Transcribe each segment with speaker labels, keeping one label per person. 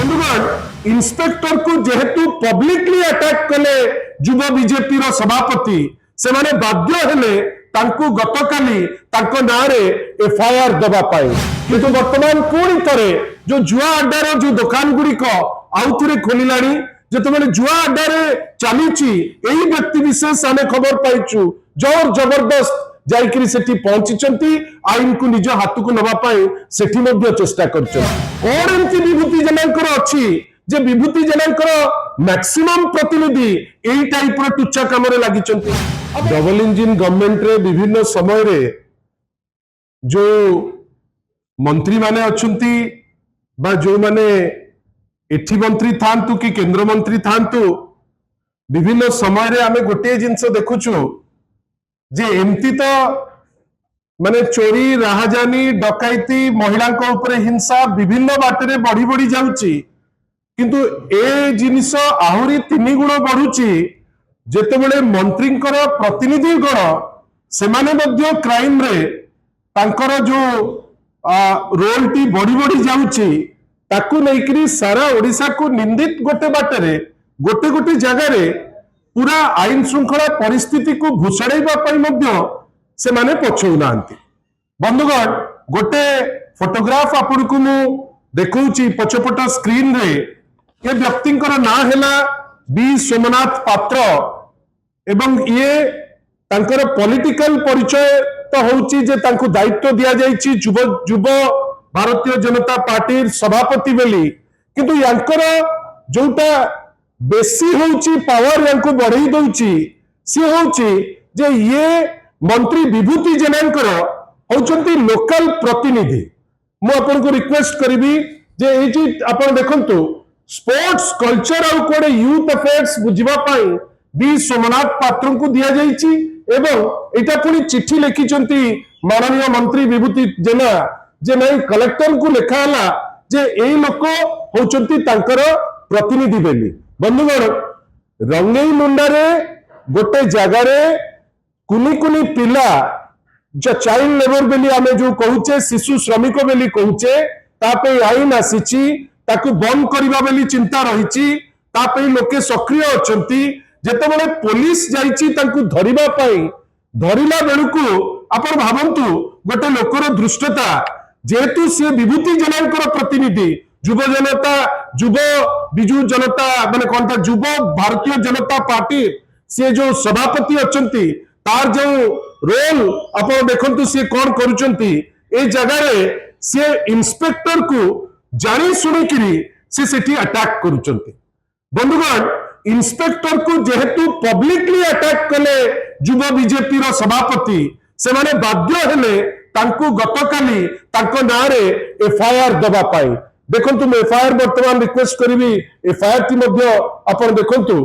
Speaker 1: बंधुगण इंस्पेक्टर को जेहेतु पब्लिकली अटैक कले युव बीजेपी सभापति से माने बाध्य हेले तांकु गतकाली तांको नारे एफआईआर दबा पाए किंतु वर्तमान पुणी थरे जो जुआ अड्डार जो दुकान गुड़िक आउ थे खोलिलानी जिते जुआ अड्डार चली व्यक्ति विशेष आम खबर पाइचु जोर जबरदस्त जाइकरी सेठी पहुंची आईन को निज हाथ को नवाई सेठी मध्य चेष्टा कर कौन एमती विभूति जनांकर अच्छी जे विभूति जनांकर मैक्सिमम प्रतिनिधि यही टाइप टुच्चा काम लगी डबल इंजिन गवर्नमेंट रे विभिन्न समय रे जो मंत्री माने अच्छुंती बा जो माने एठी मंत्री थांतु कि केंद्र मंत्री थांतु विभिन्न समय रे आमे गोटे जिंस देखुछु जे एमती तो माने चोरी राहाजानी डकैती महिला हिंसा विभिन्न बाटे बढ़ी बढ़ी जाउची किंतु ए जिनिस आहुरी 3 गुण बढ़ुची जेतेबेले मंत्रींकर प्रतिनिधि गण सेमाने मध्य क्राइम रे तांकर जो रोल टी बढ़ी बढ़ी जाउची ताकू नैकरी सारा ओडिशा को निंदित गोटे बाटे गोटे गोटे जगह रे पूरा आईन श्रृंखला परिस्थिति को भूषाड़ा से माने पछौ नांती बंधुगण गोटे फोटोग्राफ आपन को मु देखौची पछपट स्क्रीन रे ये व्यक्तिंकर ना हैला बी सोमनाथ पात्र एवं ये तांकर पॉलिटिकल परिचय तो होउची जे तांको दायित्व दिया जायछि युव भारतीय जनता पार्टी सभापति बेली किंतु यांकर जोटा बेसी होउची पावर यांको बढ़ई दउची सी होउची जे ये मंत्री विभूति जनांकर होउचंती लोकल प्रतिनिधि मु आपन को रिक्वेस्ट करबी जे एजी आपन देखंतु स्पोर्ट्स कल्चर आउ कोडे यूथ अफेयर्स बुझिबा पाई बी सोमनाथ पात्र को दिया जायछि एवं एटा पुनी चिट्ठी लिखिचंती माननीय मंत्री विभूति जेना जे नहीं कलेक्टर को लिखा हला जे एई लोक होउचंती तांकर प्रतिनिधि बेली बंधुगण रंगई मुंडारे गोटे जगार कुनी कुनी पिला जो चाइल्ड लेबर बेली आमे जो कहूचे शिशु श्रमिक बेली कहूचे तापे आईन आसीची ताकू बंद करिबा बेली चिंता रहिची तापे लोके सक्रिय अछंती जेतेबेले पुलिस जाईची ताकू धरिबा पाई धरिला बेलुकु आपण भाबंतु गोटे लोकर दृष्टता जेतु से विभूति जनांकर प्रतिनिधि युव जनता युव बिजू जनता माने कौन था युव भारतीय जनता पार्टी से जो सभापति अच्छंती तार जो रोल आप देखंतु से कौन करूचंती ए जगह रे से इंस्पेक्टर को जानी सुनी किरी से सेठी अटैक करूचंती बंधुगण इंस्पेक्टर को जेहेतु पब्लिकली अटैक कले युव बीजेपी रो सभापति से माने बाध्य हेले तांकु गतकाली तांको नारे एफआईआर दबा पाई देखंतु मैं एफआईआर वर्तमान रिक्वेस्ट करी एफआईआर टी मध्य आपण देखंतु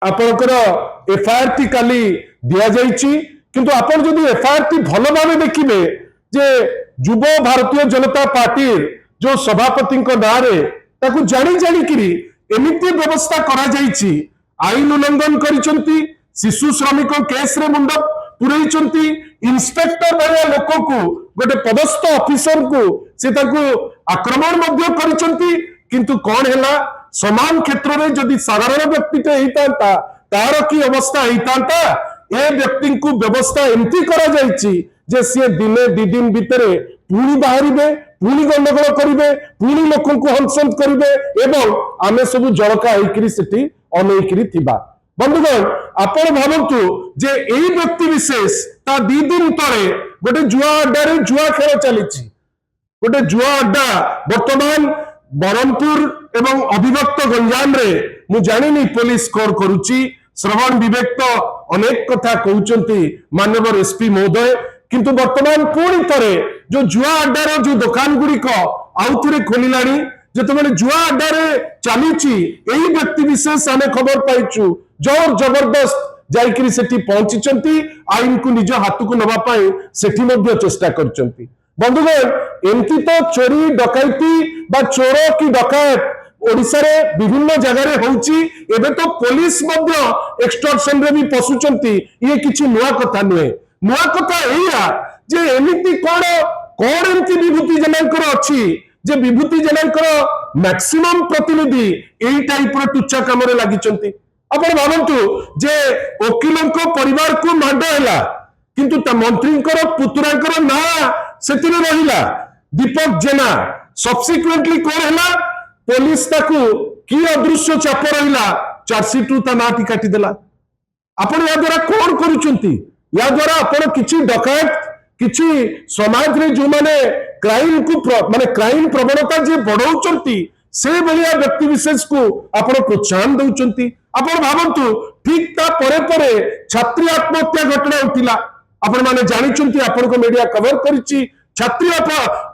Speaker 1: आपनकर एफआईआर टी काली दिया जाईची किंतु आपण जदी एफआईआर टी भलो भाबे देखिबे जे युव भारतीय जनता पार्टी जो सभापति को नारे ताकू जानी जानी किरी एमिति व्यवस्था करा जाईची आईन उल्लंघन करिसंती शिशु श्रमिक केस रे मुंड पुरैचंती इंस्पेक्टर भाया लोक को गोटे पदस्थ ऑफिसर को से ताकू आक्रमण मध्य करिसंती किंतु कौन हैला समान क्षेत्र में जदि साधारण व्यक्ति होता तार की अवस्था होता ए व्यक्ति को व्यवस्था एमती करा जायछि जे से दिने 2 दिन भितरे पुणी बाहरिबे पुणी गंडगोल करिवे पुणी लोक को हंसन करिवे एवं आमे सब जड़का होइकरी सेठी अनेकरी थिबा बंधुगण आपण भावंतु जे एई व्यक्ति विशेष ता 2 दिन तळे गोटे जुआ अड्डा रे जुआ खेल चलीछि गोटे जुआ अड्डा वर्तमान बरहमपुर एवं अभिभक्त गंजाम रे मु जानिनी पुलिस कोर करूची श्रवण विवेक तो अनेक कथा कहउचंती माननीय एसपी महोदय किंतु वर्तमान पुणी थरे जो जुआ अड्डार जो दुकान गुड़िक आउ थे खोलिलानी जिते जुआ अड्डार चली व्यक्ति विशेष आम खबर पाइचु जोर जबरदस्त जाइकरी सेठी पहुंची आईन को निज हाथ को नवाई सेठी मध्य चेष्टा करचंती बंधुगण एमती तो चोरी डकैती बा चोर की डकैत ओडिशा रे विभिन्न जगह रे होउची एबे तो पुलिस मध्य एक्सटॉर्शन रे भी पसुचंती ये किछि नुआ कथा नुए नुआ कथा एया जे एमिति कोन कौन एमती विभूति जेनांकर अच्छी जे विभूति जेनांकर मैक्सिमम प्रतिनिधि यही टाइप टुच्चा कम लगी आपण भावतु जे वकिलों परिवार को माड है किंतु मंत्री पुतुरा ना से रहा दीपक जेना सब्सिक्वेंटली कौन है पुलिस ताकू कि अदृश्य चाप रहा चार्जसीट रू ना काटिदेला आपण या द्वारा कौन करुँच या द्वारा आपण किसी डकायत किसी समाज रे जो माने क्राइम को माने क्राइम प्रवणता जे बढ़ाउचंती से भलिया व्यक्ति विशेष को आपण प्रोत्साहन दउचंती आपण भावंतु ठीक ता परे परे छात्री आत्महत्या घटना उठिला आपण माने जानिचंती आपण को मीडिया कवर करिछि छात्री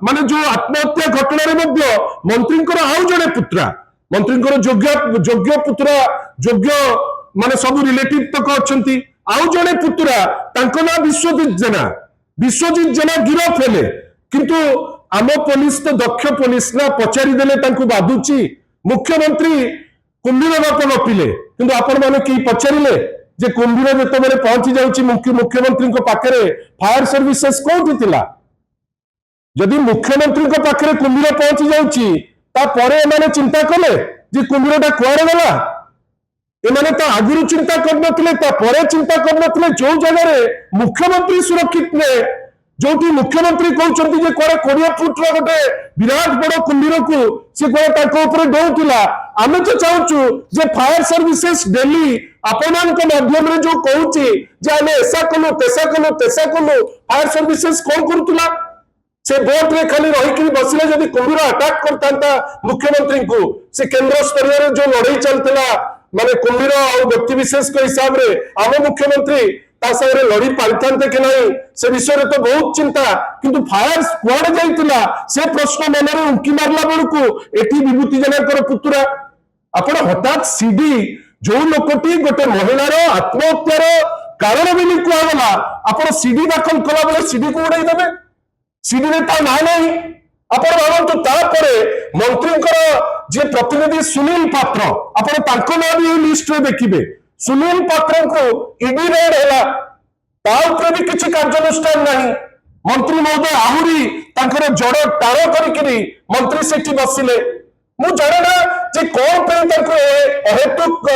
Speaker 1: माने जो आत्महत्या घटना रे मध्य मंत्रींकर आउ जणे पुत्रा मंत्रींकर योग्य पुत्रा योग्य माने सब रिलेटिव तक अछंती आउ जणे पुत्रा तांको ना विश्वजीत जेना गिरफ हेले किंतु आम पुलिस तो दक्ष पुलिस ना पचारि देले तांको बाधुची मुख्यमंत्री कुंभीर बाप गपिले किंतु आपण माने की पचारिले जे कुंभीर जेतेबेले पहुंची जाउची मुख्यमंत्री को पाखरे फायर सर्विसेस कोठी थिला जदि मुख्यमंत्री को पाखरे कुंभीर पहुंची जाउची ता परे माने चिंता कले जे कुंभीरटा कुआरे गला एमाने तो आगुरी चिंता करनथिले ता परे चिंता करनथिले जो जगह रे मुख्यमंत्री सुरक्षित ने जोटी मुख्यमंत्री कहउचंती जे कोरे 20 फुट रो गोटे विराट बड़ कुंभीर को से कोरे ताको ऊपर डोउतिला आमे तो चाहूचु जे फायर सर्विसेस दिल्ली आपमान के माध्यम रे जो कहउची जे आमे ऐसा कलो फायर सर्विसेस कोन करतुला से बोट रे खाली रही कि बसिले जदि कुंभीर अटैक करतांता मुख्यमंत्री को से केंद्र स्तर रे जो लड़ाई चलतला माने कुंभीर और व्यक्ति विशेष के हिसाब रे आम मुख्यमंत्री ता सारे लड़ी पारिथांते कि नहीं से विषय रे तो बहुत चिंता किंतु फायर स्क्वाड जाइतिला से प्रश्न मन रे उंकी मारला बेलकू एठी विभूति जनकर पुतुरा आपण हठात सीडी जो लोकटी गोटे महिलार आत्महत्यार कारण बोली कहला आपण सीडी दाखल कला बेले सीडी को उड़ाई देबे सीडी रे ता ना नहीं आपण भावंतु तापरे मंत्रींकर जे प्रतिनिधि सुनील पात्र आपण तांको ना भी लिस्ट रे देखिबे सुनील पात्र को ईडी रेड हैला ता ऊपर भी किछि कार्यानुष्ठान नहीं मंत्री महोदय आहुरी तांकर जड़ टार करिकरी मंत्री सेठी बसिले मु जणना जे कोन पे तांको अहेतुक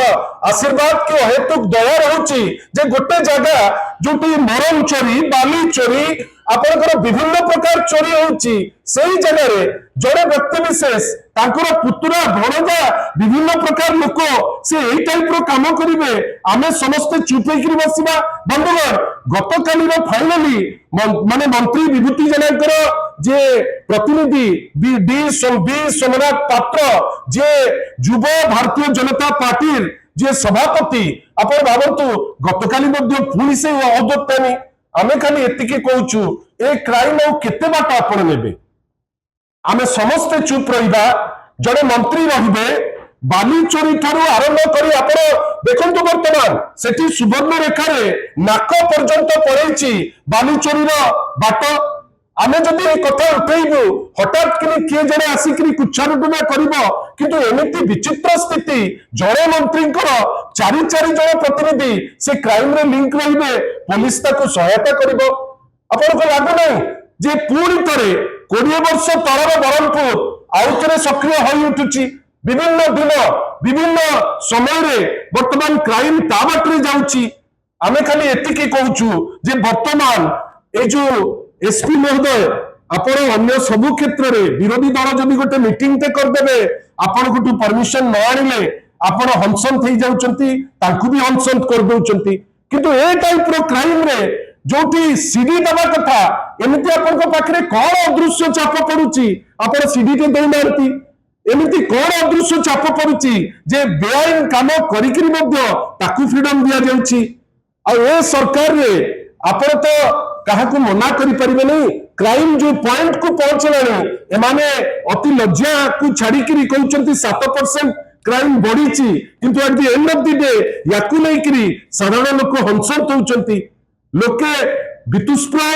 Speaker 1: आशीर्वाद के अहेतुक दया रहउची जे गोटे जगह जोटी मरम चोरी बाली चोरी आपनकर विभिन्न प्रकार चोरी होउची सेही जगह रे जड़े व्यक्ति विशेष तांकर पुतुरा भणजा विभिन्न प्रकार लोक से एई टाइप रो काम करिवे आमे समस्त चुप होइकरी बसिबा बंधुगण गतकाली रो फाइनली माने मंत्री विभूति जनकर जे प्रतिनिधि डी सोमनाथ पात्र जे युव भारतीय जनता पार्टी जे सभापति आपण भावंतु गतकाली मध्य पुणी से अवदत्तानी आमे खाली एतिके कहूचु ए क्राइम और केते बाट आपण नेबे आमे समस्त चुप रहिबा जड़े मंत्री रहिबे बाली चोरी ठारू आरंभ करी आपण देखंतु वर्तमान सेठी सुवर्ण रेखा रे नाक पर्यंत पड़ैछि बाली चोरी रो बाट आमे जदि ए कथा उठैबु हठात किए जड़े आसिकरी कुच्छारुटना करिवो किंतु एमिति विचित्र स्थिति जड़े मंत्रींकर चारि जन प्रतिनिधि से क्राइम रे लिंक रहिबे पुलिस ताको सहायता करिवो आपण को लागु नै जे पूरी तरे 20 वर्ष तळर बरहमपुर आउथरे सक्रिय होई उठुची विभिन्न दिन विभिन्न समय रे वर्तमान क्राइम ता बाटरे जाउची आमे खाली एतिकी कहूचु जे वर्तमान ए जो एसपी महोदय आपण अन्य सबु क्षेत्र रे विरोधी दल जदि गोटे मीटिंग ते कर देबे आपण कोटू परमिशन न आनिले आपण हंसंत થઈ जाउचंती तांकु भी हंसंत कर दउचंती किंतु ए टाइप रो क्राइम रे जोटी सीडी दबा कथा एमिति आपण को पाखरे कोन अदृश्य चाप पडुची आपण सीडी के देई नारती एमिति कोन अदृश्य चाप पडुची जे बेआईन काम करिकरी मध्य ताकु फ्रीडम दिया जाउची आ ए सरकार रे आपण तो काहाकू मना करि परिबे नहीं क्राइम जो पॉइंट को पहुंचलानी एमाने अति लज्जा को छाड़ी करी कहउचंती 7% क्राइम बढ़ीची किंतु at the end of the day याकू नै करी साधारण लोक हंसंत होउचंती लोके वितुष्प्र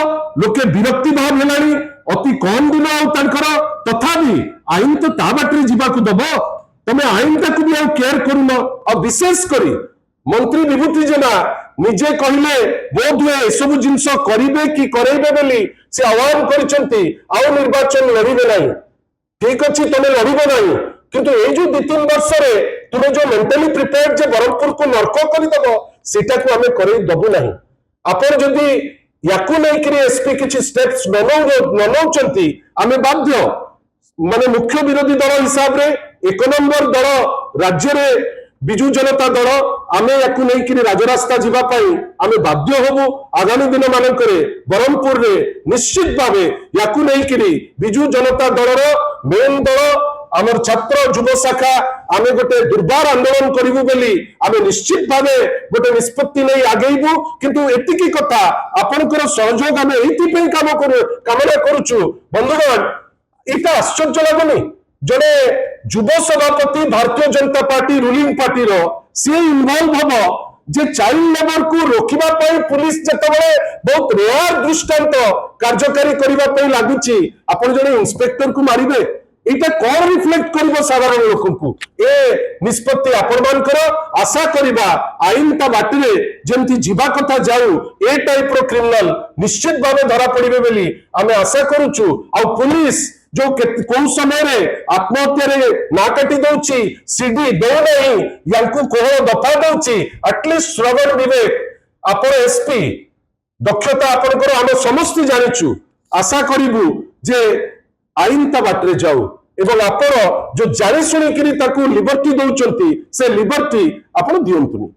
Speaker 1: लोके विरक्ति भाव हेलानी अति कम दिन आ तांकर तथापि आईन तो ता बाटरे जीवा को दबो तमे आईन ताकू भी केयर करूनो और विशेष करी मंत्री विभूति जेना निजे कहले बोध हुए एसबू जिनस करेंगे कि करेंगे बोली से आह्वान करछंती आउ निर्वाचन लड़िबे नहीं ठीक अच्छी तुम लड़ब नहीं किंतु ये जो 2-3 वर्ष रे तुम जो मेंटली प्रिपेयर्ड जे बरहमपुर को नर्क करदेव सेटा को आम कर दबू नहीं आपण जदि याकू नहीं एसपी किसी स्टेप्स न नौचंती आम बाध्य माने मुख्य विरोधी दल हिसाब रे 1 नंबर दल राज्य रे बिजू जनता दल आमे याकू नहीं राजरास्ता जीवा पाई आमे बाध्य होबु आगामी दिन मानकरे बरहमपुर रे निश्चित भावे याकू नहीं बिजू जनता दल रो मेन दल आमर छात्र युव शाखा आमे गोटे दुर्बार आंदोलन करिबु बेली आमे निश्चित भावे गोटे निष्पत्ति नहीं आगेबु किंतु एतिकी कथा आपनकर सहयोग आमे एति पे कामना करूछु बंधुगण इटा आश्चर्य लगुनि जड़े युव सभापति Bharatiya Janata party ruling party रो से इन्वॉल्व हम जे चाइल्ड लेबर को रोकिबा पई पुलिस जतबे बहुत रेयर दृष्टांत कार्यकारी करिबा पई लागुची आपण जने इंस्पेक्टर को मारिबे एटा कौन रिफ्लेक्ट करिबो साधारण लोकन को ए निष्पत्ति आपण मानकर आशा करिबा आईन ता बाटरे जेंति जीवा कथा जाऊ ए टाइप रो क्रिमिनल निश्चित भावे धरा पड़िबे बोली आमे आशा करूछु आ पुलिस जो कौन समय रे आत्महत्या रे ना काटी दउची सीडी दो नहीं यांकु कोहळ दफा दउची एटलीस्ट श्रवण विवेक आपण एसपी दक्षता आपनकर हम समस्त जानिछु आशा करिबु जे आईन ता बाटरे जाऊ एवं आपण जो जानि सुनि किरी ताकू लिबर्टी दउचंती से लिबर्टी आपण दियंतुनी।